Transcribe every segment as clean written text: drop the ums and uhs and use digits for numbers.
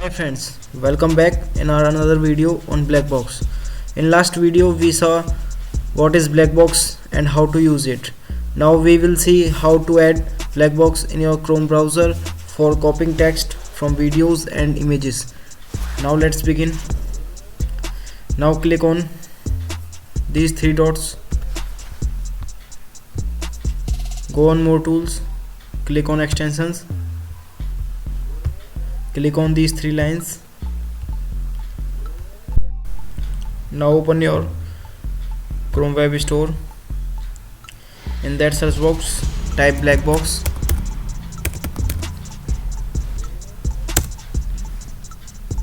Hi friends, welcome back in our another video on Blackbox. In last video we saw what is Blackbox and how to use it. Now we will see how to add Blackbox in your Chrome browser for copying text from videos and images. Now let's begin. Now click on these three dots, go on more tools, click on extensions, click on these three lines. Now open your Chrome Web Store. In that search box type Blackbox.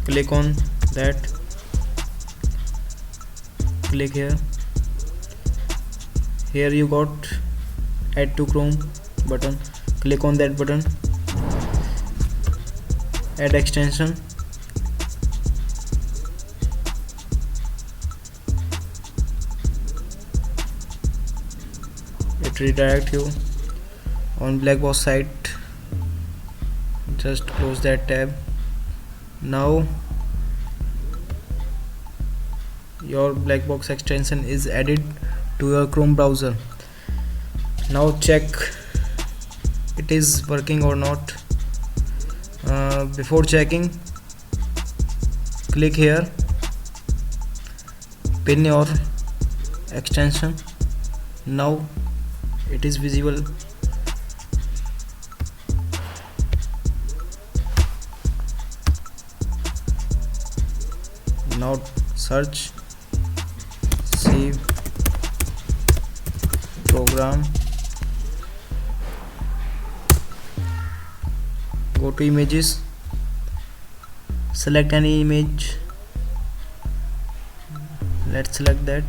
Click on that, click here you got add to Chrome button, click on that button, add extension, it redirect you on Blackbox site. Just close that tab. Now your Blackbox extension is added to your Chrome browser. Now check it is working or not. Before checking, click here, pin your extension. Now it is visible. Now search save program, go to images, select any image, let's select that.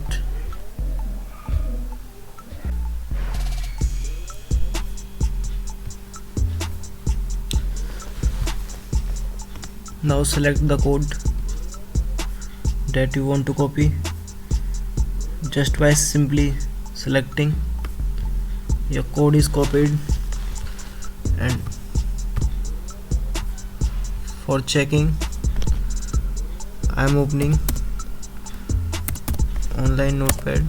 Now select the code that you want to copy. Just by simply selecting, your code is copied. And for checking, I am opening online notepad.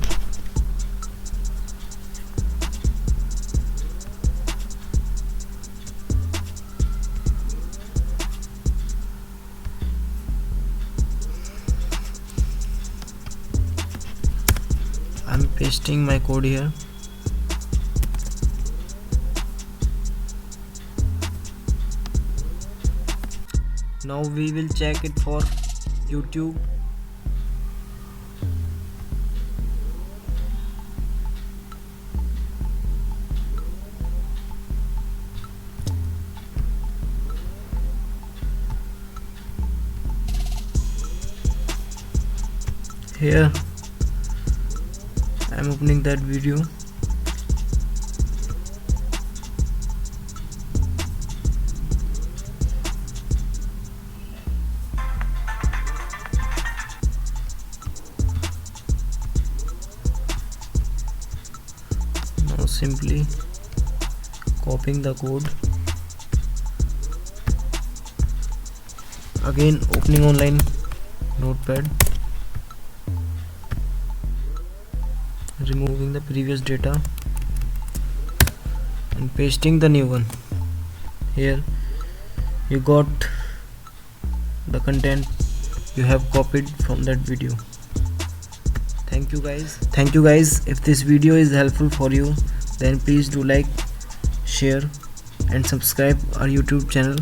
I'm pasting my code here. Now we will check it for YouTube. Here I'm opening that video. Now simply copying the code. Again opening online notepad, removing the previous data and pasting the new one. Here you got the content you have copied from that video. Thank you guys. If this video is helpful for you, then please do like, share and subscribe our YouTube channel.